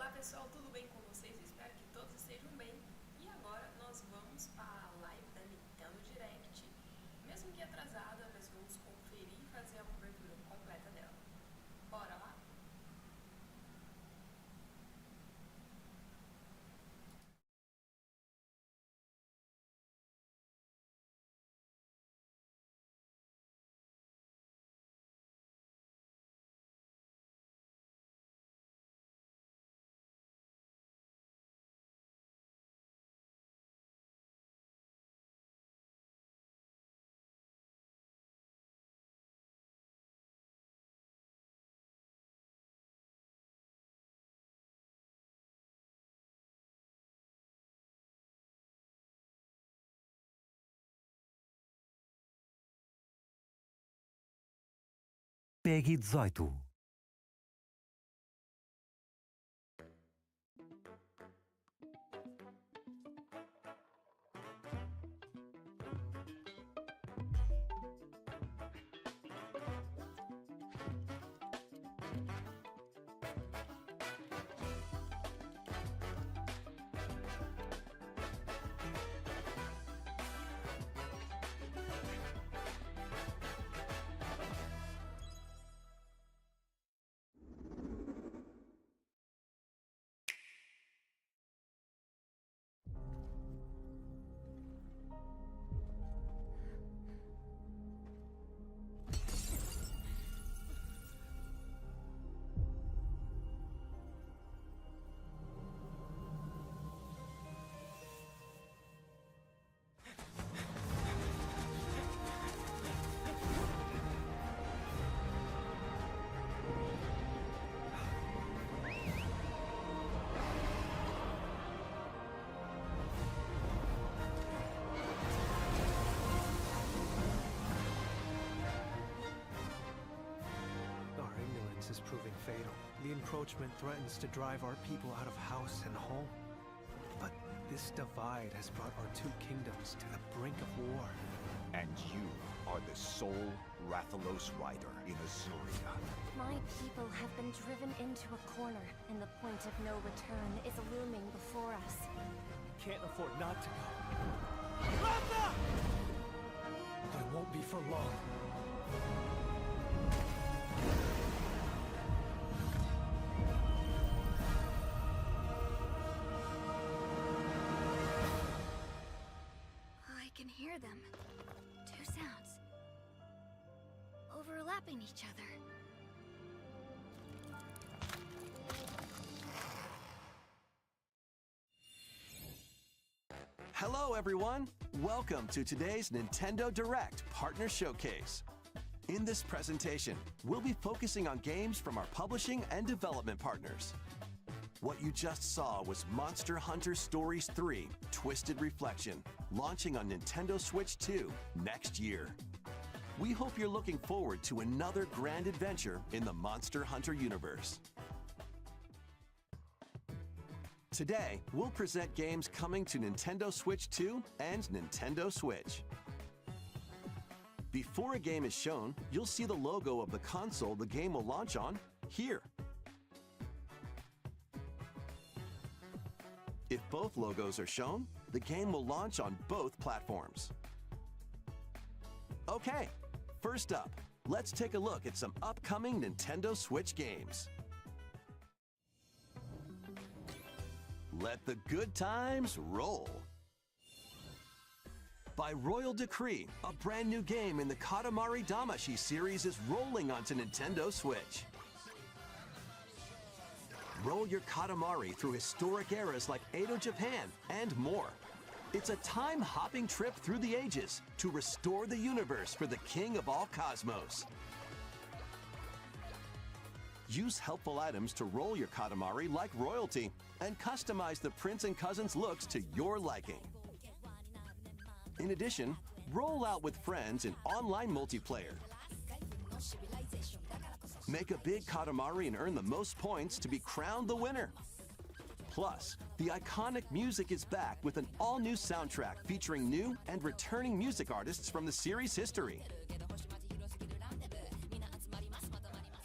Olá pessoal, tudo bem com vocês? Espero que todos estejam bem. E agora nós vamos para a live da Nintendo Direct. Mesmo que atrasada, nós vamos conferir e fazer a cobertura completa dela. Bora lá? PEGI 18. Our ignorance is proving fatal. The encroachment threatens to drive our people out of house and home. But this divide has brought our two kingdoms to the brink of war. And you are the sole Rathalos rider in Azuria. My people have been driven into a corner, and the point of no return is looming before us. Can't afford not to go. Ratha! But it won't be for long. I can hear them. Two sounds. Overlapping each other. Hello everyone! Welcome to today's Nintendo Direct Partner Showcase. In this presentation, we'll be focusing on games from our publishing and development partners. What you just saw was Monster Hunter Stories 3 Twisted Reflection, launching on Nintendo Switch 2 next year. We hope you're looking forward to another grand adventure in the Monster Hunter universe. Today, we'll present games coming to Nintendo Switch 2 and Nintendo Switch. Before a game is shown, you'll see the logo of the console the game will launch on here. If both logos are shown, the game will launch on both platforms. Okay, first up, let's take a look at some upcoming Nintendo Switch games. Let the good times roll. By royal decree, a brand new game in the Katamari Damacy series is rolling onto Nintendo Switch. Roll your Katamari through historic eras like Edo Japan and more. It's a time-hopping trip through the ages to restore the universe for the king of all cosmos. Use helpful items to roll your Katamari like royalty and customize the prince and cousins looks to your liking. In addition, roll out with friends in online multiplayer. Make a big Katamari and earn the most points to be crowned the winner. Plus, the iconic music is back with an all-new soundtrack featuring new and returning music artists from the series history.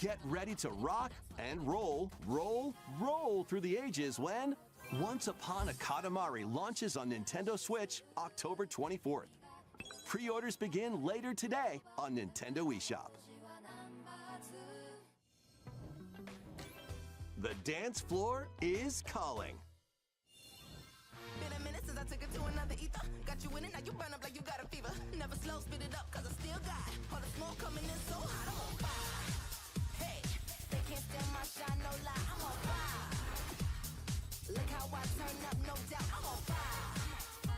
Get ready to rock and roll, roll, roll through the ages when Once Upon a Katamari launches on Nintendo Switch October 24th. Pre-orders begin later today on Nintendo eShop. The dance floor is calling. Been a minute since I took it to another ether. Got you in it, now you burn up like you got a fever. Never slow, spit it up, cause I still got all the smoke coming in so hot, I'm on fire. Hey, they can't steal my shine, no lie, I'm on fire. Look how I turn up, no doubt, I'm on fire.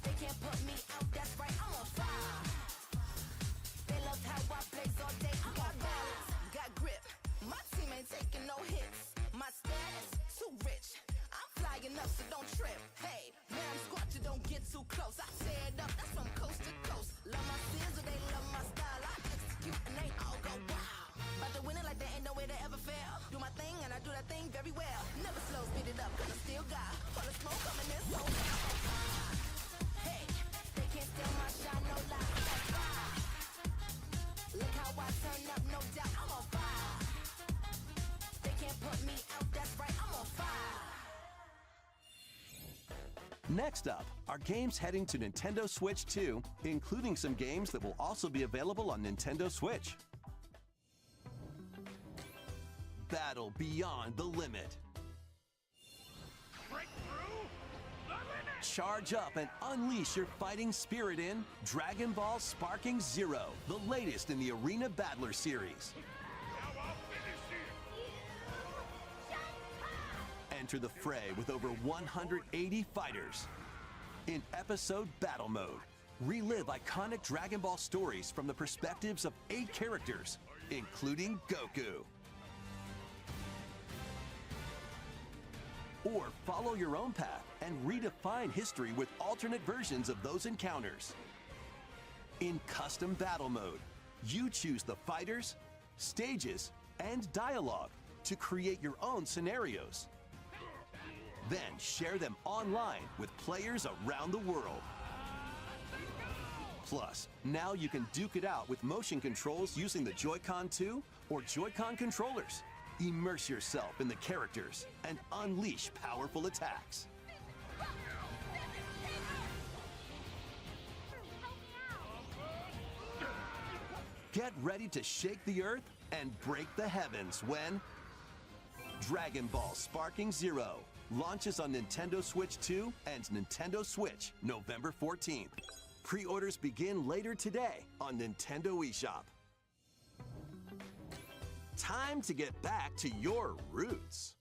They can't put me out, that's right, I'm on fire. They love how I blaze all day, I'm on balance, got grip. My team ain't taking no hits. My status, too rich. I'm flying up, so don't trip. Hey, man, I'm squatching, don't get too close. I tear it up, that's from coast to coast. Love my skills, they love my style. I execute and they all go wow. About to win it like there ain't no way to ever fail. Do my thing and I do that thing very well. Never slow, speed it up, cause I still got all the smoke coming in so hot. Hey, they can't steal my shine, no lie, I'm on fire. Look how I turn up, no doubt, I'm on fire. They can't put me out, that's right, I'm on fire. Next up are games heading to Nintendo Switch 2, including some games that will also be available on Nintendo Switch. Battle Beyond the Limit. Charge up and unleash your fighting spirit in Dragon Ball Sparking Zero, the latest in the Arena Battler series. Enter the fray with over 180 fighters. In Episode Battle Mode, relive iconic Dragon Ball stories from the perspectives of 8 characters, including Goku. Or follow your own path and redefine history with alternate versions of those encounters. In Custom Battle Mode, you choose the fighters, stages, and dialogue to create your own scenarios. Then share them online with players around the world. Plus, now you can duke it out with motion controls using the Joy-Con 2 or Joy-Con controllers. Immerse yourself in the characters and unleash powerful attacks. Get ready to shake the earth and break the heavens when Dragon Ball Sparking Zero launches on Nintendo Switch 2 and Nintendo Switch November 14th. Pre-orders begin later today on Nintendo eShop. Time to get back to your roots.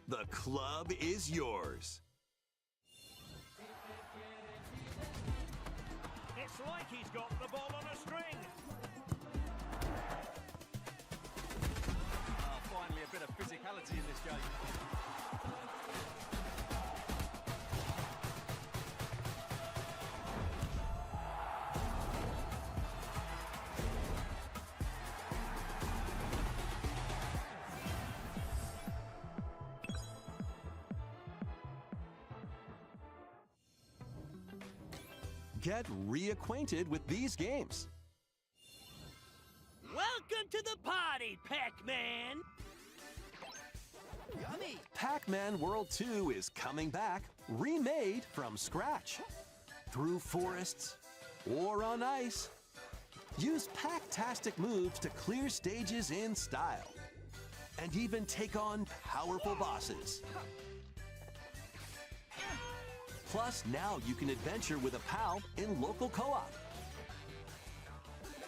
The club is yours. It's like he's got the ball on a string. Finally a bit of physicality in this game. Get reacquainted with these games. Welcome to the party, Pac-Man! Yummy! Pac-Man World 2 is coming back, remade from scratch. Through forests, or on ice. Use Pack-tastic moves to clear stages in style, and even take on powerful bosses. Plus, now you can adventure with a pal in local co-op.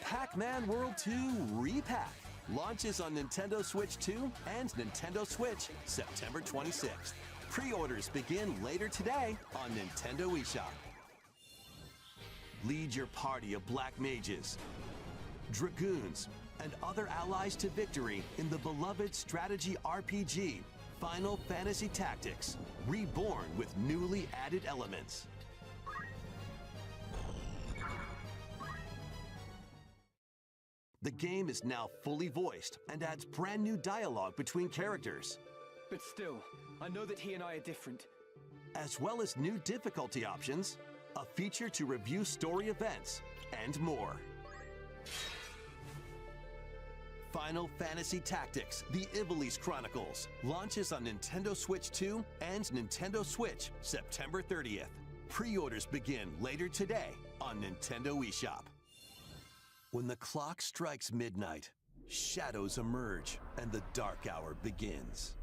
Pac-Man World 2 Repack launches on Nintendo Switch 2 and Nintendo Switch September 26th. Pre-orders begin later today on Nintendo eShop. Lead your party of black mages, dragoons, and other allies to victory in the beloved strategy RPG Final Fantasy Tactics, reborn with newly added elements. The game is now fully voiced and adds brand new dialogue between characters, But still, I know that he and I are different. as well as new difficulty options, a feature to review story events, and more. Final Fantasy Tactics: The Ivalice Chronicles launches on Nintendo Switch 2 and Nintendo Switch September 30th. Pre-orders begin later today on Nintendo eShop. When the clock strikes midnight, shadows emerge and the dark hour begins.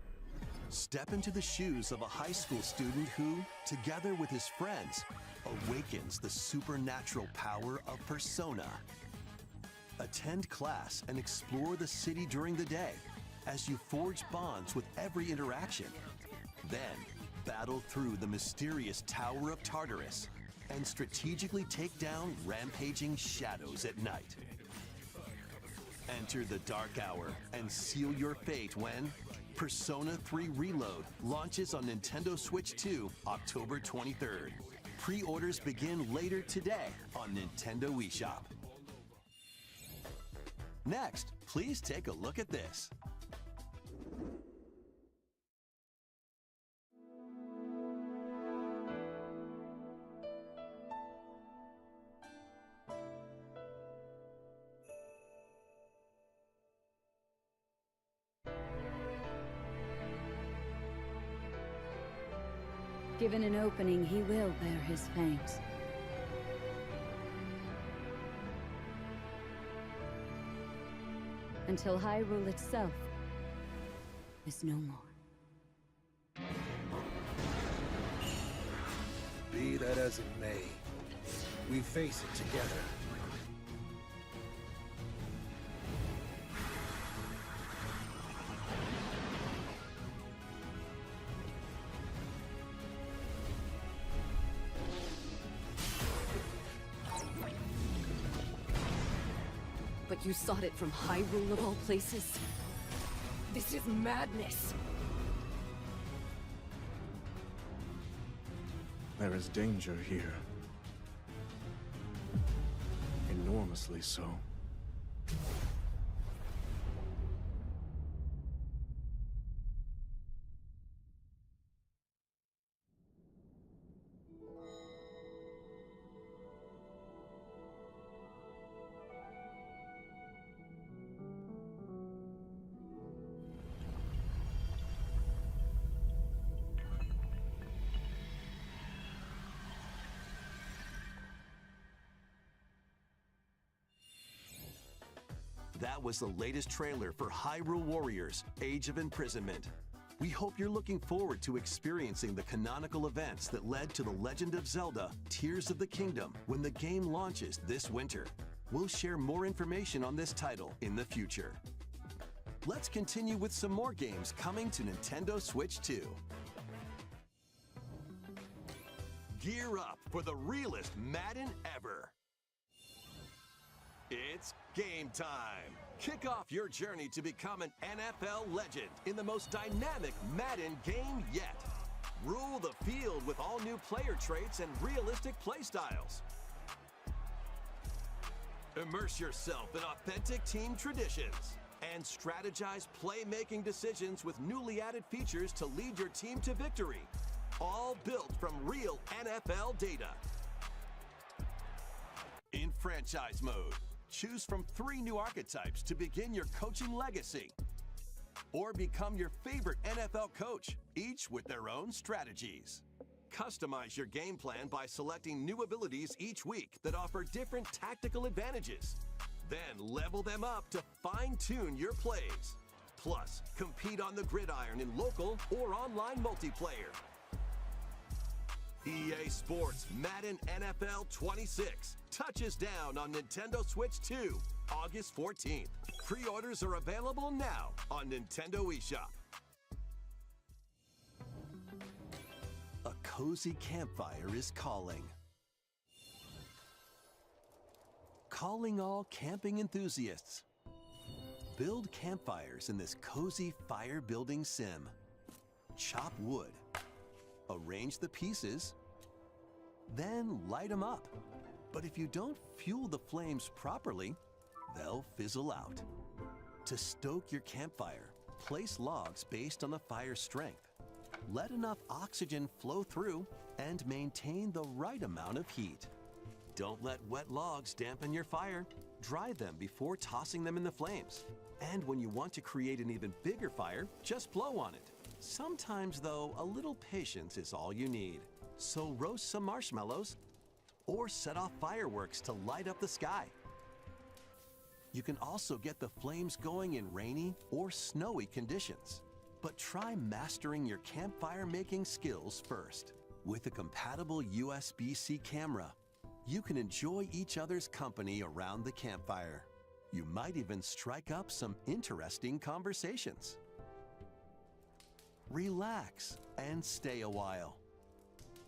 Step into the shoes of a high school student who, together with his friends, awakens the supernatural power of Persona. Attend class and explore the city during the day as you forge bonds with every interaction. Then, battle through the mysterious Tower of Tartarus and strategically take down rampaging shadows at night. Enter the dark hour and seal your fate when Persona 3 Reload launches on Nintendo Switch 2 October 23rd. Pre-orders begin later today on Nintendo eShop. Next, please take a look at this. Given an opening, he will bear his fangs. Until Hyrule itself is no more. Be that as it may, we face it together. But you sought it from Hyrule of all places? This is madness! There is danger here. Enormously so. That was the latest trailer for Hyrule Warriors: Age of Imprisonment. We hope you're looking forward to experiencing the canonical events that led to The Legend of Zelda: Tears of the Kingdom when the game launches this winter. We'll share more information on this title in the future. Let's continue with some more games coming to Nintendo Switch 2. Gear up for the realest Madden ever. It's game time. Kick off your journey to become an NFL legend in the most dynamic Madden game yet. Rule the field with all new player traits and realistic playstyles. Immerse yourself in authentic team traditions and strategize playmaking decisions with newly added features to lead your team to victory. All built from real NFL data. In franchise mode, choose from 3 new archetypes to begin your coaching legacy. Or become your favorite NFL coach, each with their own strategies. Customize your game plan by selecting new abilities each week that offer different tactical advantages. Then level them up to fine-tune your plays. Plus, compete on the gridiron in local or online multiplayer. EA Sports Madden NFL 26 touches down on Nintendo Switch 2, August 14th. Pre-orders are available now on Nintendo eShop. A cozy campfire is calling. Calling all camping enthusiasts. Build campfires in this cozy fire-building sim. Chop wood. Arrange the pieces. Then light them up. But if you don't fuel the flames properly, they'll fizzle out. To stoke your campfire, place logs based on the fire's strength. Let enough oxygen flow through and maintain the right amount of heat. Don't let wet logs dampen your fire. Dry them before tossing them in the flames. And when you want to create an even bigger fire, just blow on it. Sometimes, though, a little patience is all you need. So roast some marshmallows or set off fireworks to light up the sky. You can also get the flames going in rainy or snowy conditions. But try mastering your campfire making skills first. With a compatible USB-C camera, you can enjoy each other's company around the campfire. You might even strike up some interesting conversations. Relax and stay a while.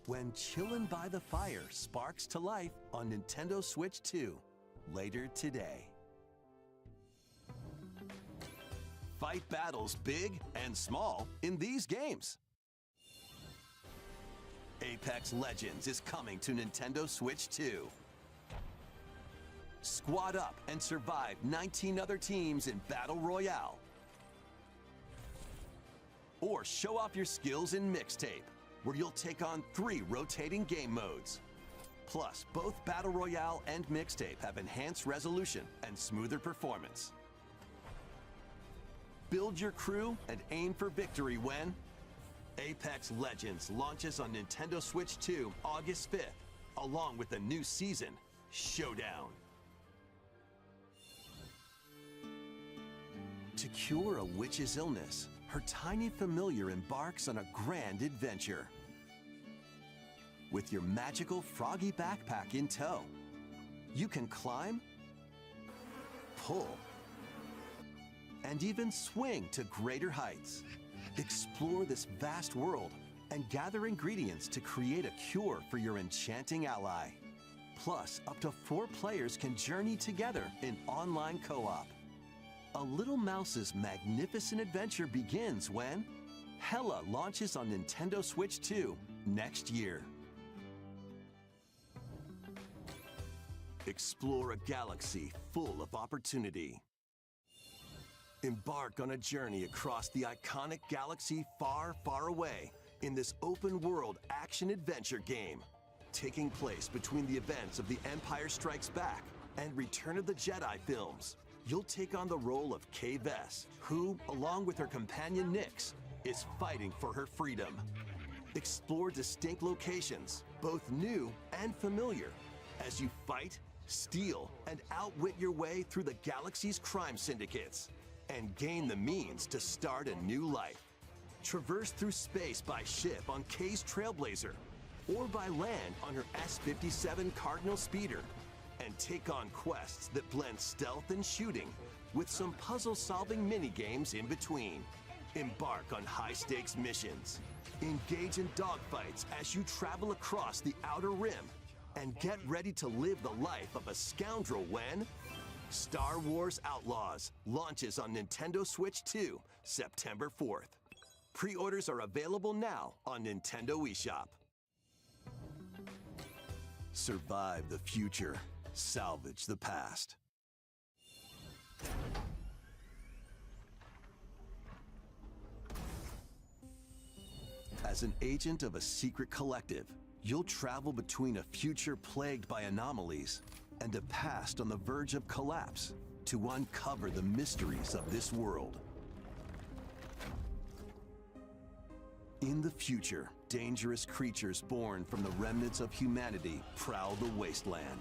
When Chillin' by the Fire sparks to life on Nintendo Switch 2 later today. Fight battles big and small in these games. Apex Legends is coming to Nintendo Switch 2. Squad up and survive 19 other teams in Battle Royale. Or show off your skills in Mixtape, where you'll take on 3 rotating game modes. Plus, both Battle Royale and Mixtape have enhanced resolution and smoother performance. Build your crew and aim for victory when Apex Legends launches on Nintendo Switch 2 August 5th, along with a new season, Showdown. To cure a witch's illness, her tiny familiar embarks on a grand adventure. With your magical froggy backpack in tow, you can climb, pull, and even swing to greater heights. Explore this vast world and gather ingredients to create a cure for your enchanting ally. Plus, up to 4 players can journey together in online co-op. A Little Mouse's magnificent adventure begins when Hella launches on Nintendo Switch 2 next year. Explore a galaxy full of opportunity. Embark on a journey across the iconic galaxy far, far away in this open-world action-adventure game. Taking place between the events of The Empire Strikes Back and Return of the Jedi films, you'll take on the role of Kay Vess, who, along with her companion Nyx, is fighting for her freedom. Explore distinct locations, both new and familiar, as you fight, steal, and outwit your way through the galaxy's crime syndicates, and gain the means to start a new life. Traverse through space by ship on Kay's Trailblazer, or by land on her S-57 Cardinal Speeder, and take on quests that blend stealth and shooting with some puzzle-solving mini-games in between. Embark on high-stakes missions. Engage in dogfights as you travel across the Outer Rim, and get ready to live the life of a scoundrel when Star Wars Outlaws launches on Nintendo Switch 2, September 4th. Pre-orders are available now on Nintendo eShop. Survive the future. Salvage the past. As an agent of a secret collective, you'll travel between a future plagued by anomalies and a past on the verge of collapse to uncover the mysteries of this world. In the future, dangerous creatures born from the remnants of humanity prowl the wasteland.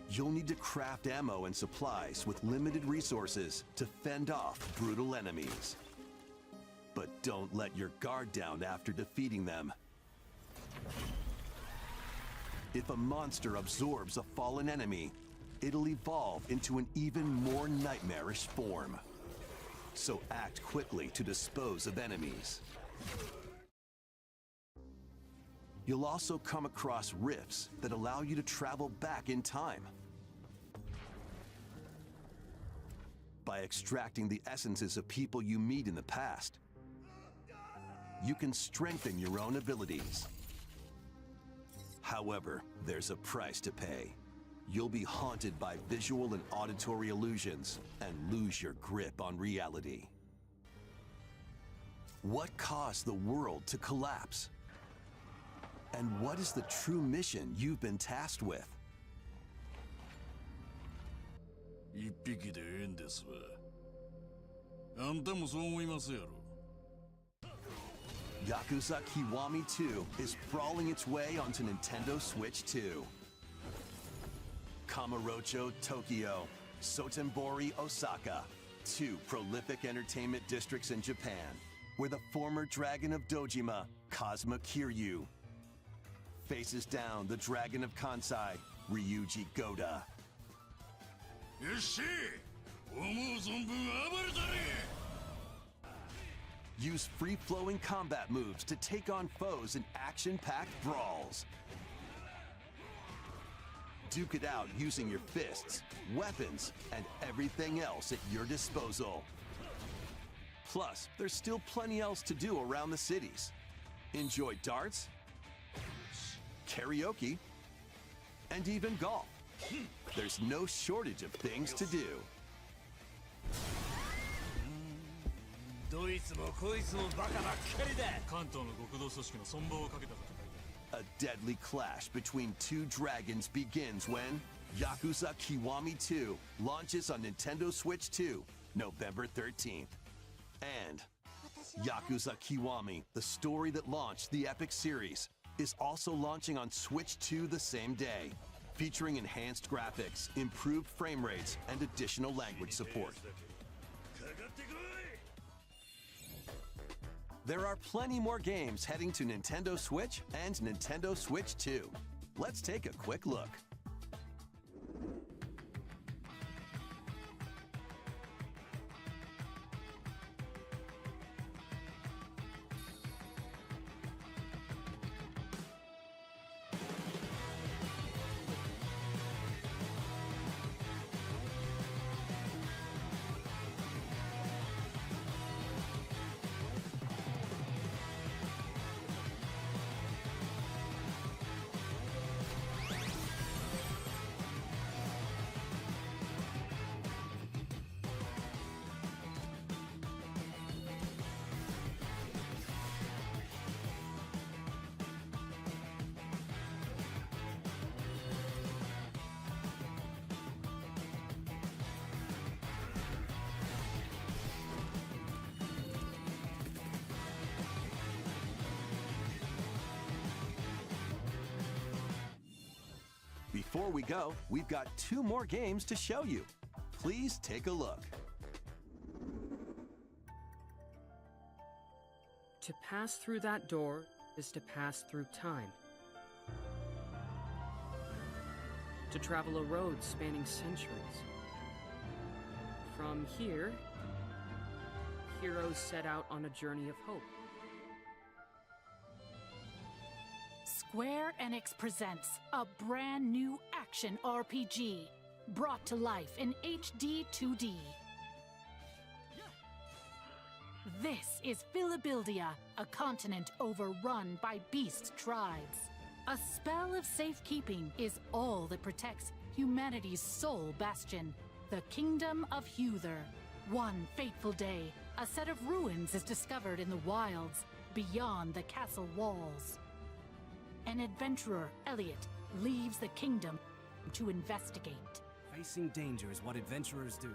You'll need to craft ammo and supplies with limited resources to fend off brutal enemies. But don't let your guard down after defeating them. If a monster absorbs a fallen enemy, it'll evolve into an even more nightmarish form. So act quickly to dispose of enemies. You'll also come across rifts that allow you to travel back in time. By extracting the essences of people you meet in the past, you can strengthen your own abilities. However, there's a price to pay. You'll be haunted by visual and auditory illusions and lose your grip on reality. What caused the world to collapse? And what is the true mission you've been tasked with? 一匹でええんですわ。あんたもそう思いますやろ。Yakuza Kiwami 2 is sprawling its way onto Nintendo Switch 2. Kamurocho, Tokyo, Sotenbori, Osaka, two prolific entertainment districts in Japan, where the former dragon of Dojima, Kazuma Kiryu, faces down the dragon of Kansai, Ryuji Goda. よっしゃ、思う存分暴れたれ。Use free-flowing combat moves to take on foes in action-packed brawls. Duke it out using your fists, weapons, and everything else at your disposal. Plus, there's still plenty else to do around the cities. Enjoy darts, karaoke, and even golf. There's no shortage of things to do. どいつもこいつもバカばっかりだ。関東の極道組織の存亡をかけた戦いだ。A deadly clash between two dragons begins when Yakuza Kiwami 2 launches on Nintendo Switch 2, November 13th. And Yakuza Kiwami, the story that launched the Epic series, is also launching on Switch 2 the same day, featuring enhanced graphics, improved frame rates, and additional language support. There are plenty more games heading to Nintendo Switch and Nintendo Switch 2. Let's take a quick look. Before we go, we've got 2 more games to show you. Please take a look. To pass through that door is to pass through time. To travel a road spanning centuries. From here, heroes set out on a journey of hope. Square Enix presents a brand new action RPG, brought to life in HD 2D. This is Philabildia, a continent overrun by beast tribes. A spell of safekeeping is all that protects humanity's sole bastion, the Kingdom of Huther. One fateful day, a set of ruins is discovered in the wilds, beyond the castle walls. An adventurer, Elliot, leaves the kingdom to investigate. Facing danger is what adventurers do.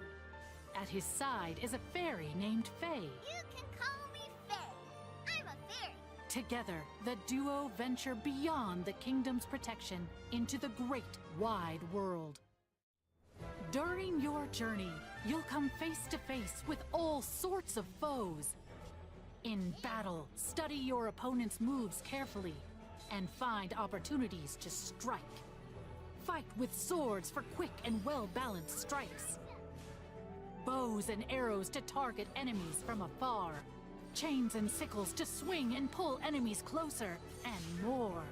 At his side is a fairy named Faye. You can call me Faye. I'm a fairy. Together, the duo venture beyond the kingdom's protection into the great wide world. During your journey, you'll come face to face with all sorts of foes. In battle, study your opponent's moves carefully and find opportunities to strike. Fight with swords for quick and well-balanced strikes. Bows and arrows to target enemies from afar. Chains and sickles to swing and pull enemies closer, and more.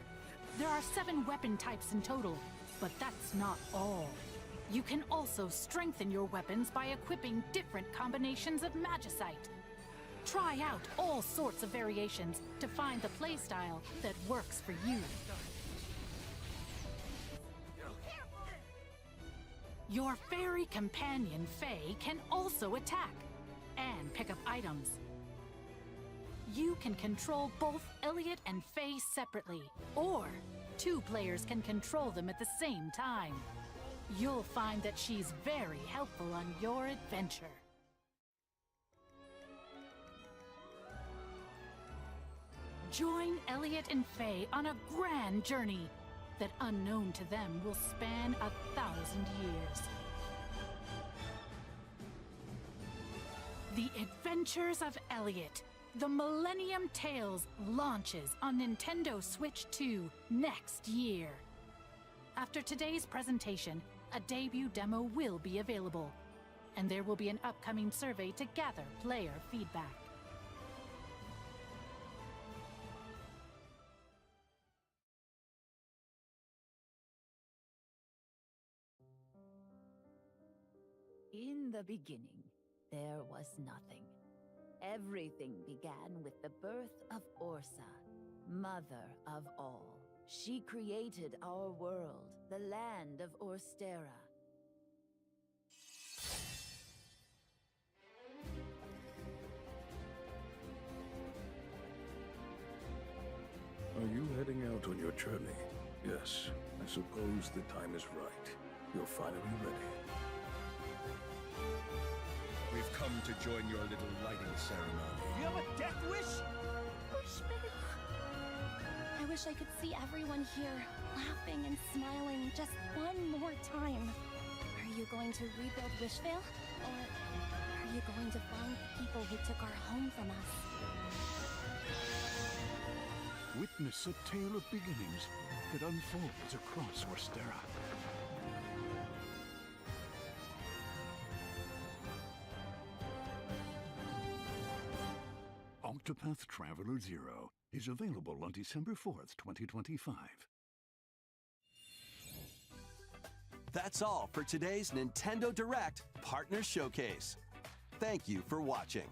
There are 7 weapon types in total, but that's not all. You can also strengthen your weapons by equipping different combinations of magicite. Try out all sorts of variations to find the playstyle that works for you. Your fairy companion, Faye, can also attack and pick up items. You can control both Elliot and Faye separately, or 2 players can control them at the same time. You'll find that she's very helpful on your adventure. Join Elliot and Faye on a grand journey that, unknown to them, will span 1,000 years. The Adventures of Elliot, the Millennium Tales, launches on Nintendo Switch 2 next year. After today's presentation, a debut demo will be available, and there will be an upcoming survey to gather player feedback. In the beginning, there was nothing. Everything began with the birth of Orsa, mother of all. She created our world, the land of Orstera. Are you heading out on your journey? Yes, I suppose the time is right. You're finally ready. We've come to join your little lighting ceremony. You have a death wish? I wish I could see everyone here, laughing and smiling just one more time. Are you going to rebuild Wishvale? Or are you going to find the people who took our home from us? Witness a tale of beginnings that unfolds across Orstera. Octopath Traveler 0 is available on December 4th, 2025. That's all for today's Nintendo Direct Partner Showcase. Thank you for watching.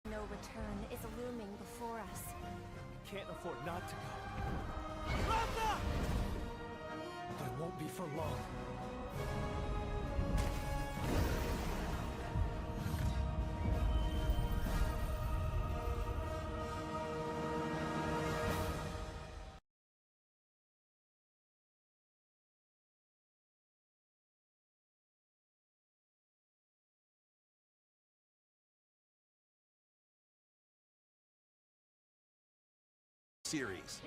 No return is looming before us. Can't afford not to go. Rafa! But it won't be for long. Series.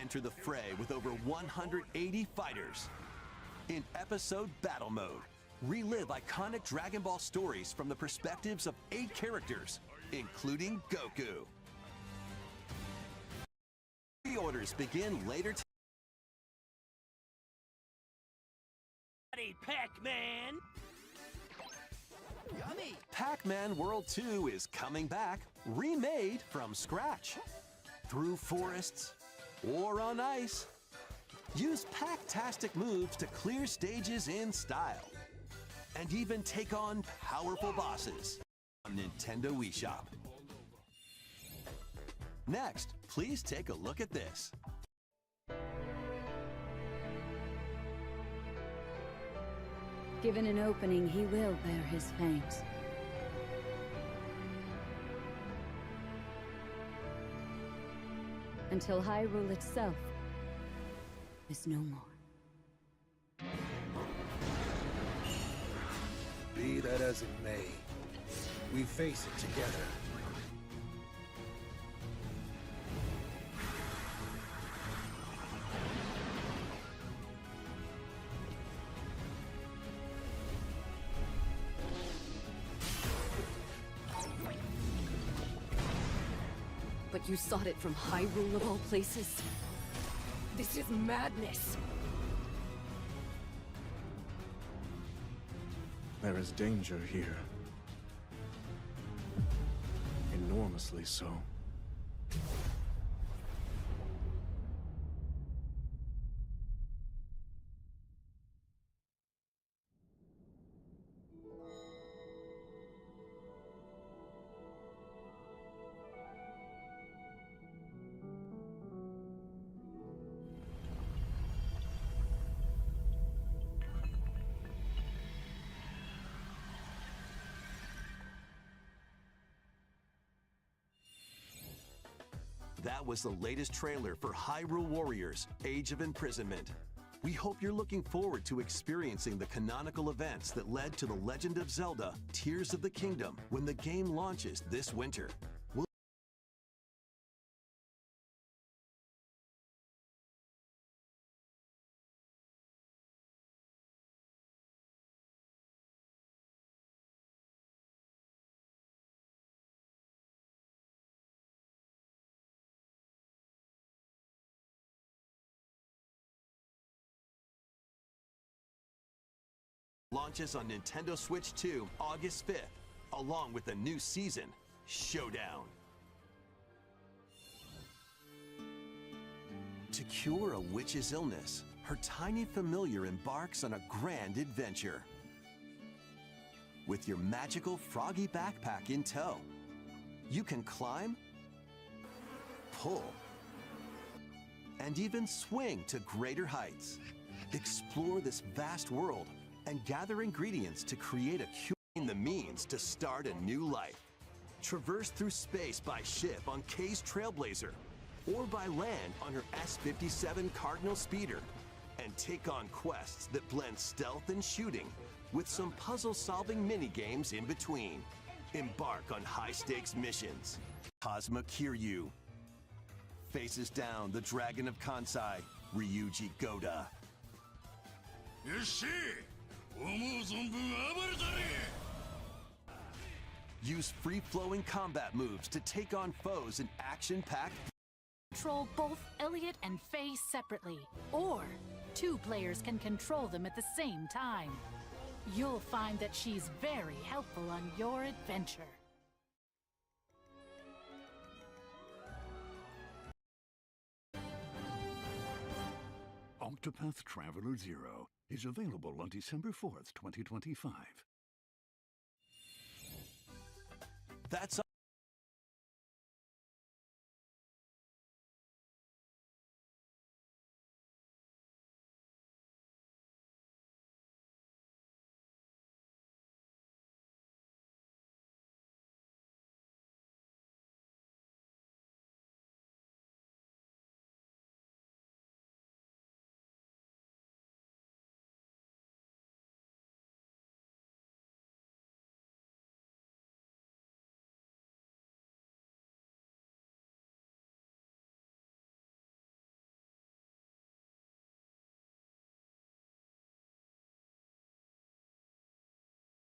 Enter the fray with over 180 fighters. In episode Battle Mode, relive iconic Dragon Ball stories from the perspectives of 8 characters, including Goku. Pre-orders begin later today. Pac-Man! Yummy! Pac-Man World 2 is coming back, remade from scratch. Through forests or on ice. Use Pac-tastic moves to clear stages in style. And even take on powerful bosses on Nintendo eShop. Next, please take a look at this. Given an opening, he will bear his fangs. Until Hyrule itself is no more. Be that as it may, we face it together. But you sought it from Hyrule of all places? This is madness! There is danger here. Enormously so. That was the latest trailer for Hyrule Warriors: Age of Imprisonment. We hope you're looking forward to experiencing the canonical events that led to The Legend of Zelda: Tears of the Kingdom when the game launches this winter. Launches on Nintendo Switch 2 August 5th, along with a new season, Showdown. To cure a witch's illness, her tiny familiar embarks on a grand adventure. With your magical froggy backpack in tow, you can climb, pull, and even swing to greater heights. Explore this vast world and gather ingredients to create a cure in the means to start a new life. Traverse through space by ship on Kay's Trailblazer, or by land on her S-57 Cardinal Speeder, and take on quests that blend stealth and shooting with some puzzle-solving mini-games in between. Embark on high-stakes missions. Cosma Kiryu faces down the Dragon of Kansai, Ryuji Goda. Use free-flowing combat moves to take on foes in action-packed. Control both Elliot and Faye separately, or two players can control them at the same time. You'll find that she's very helpful on your adventure. Octopath Traveler 0 is available on December 4th, 2025. That's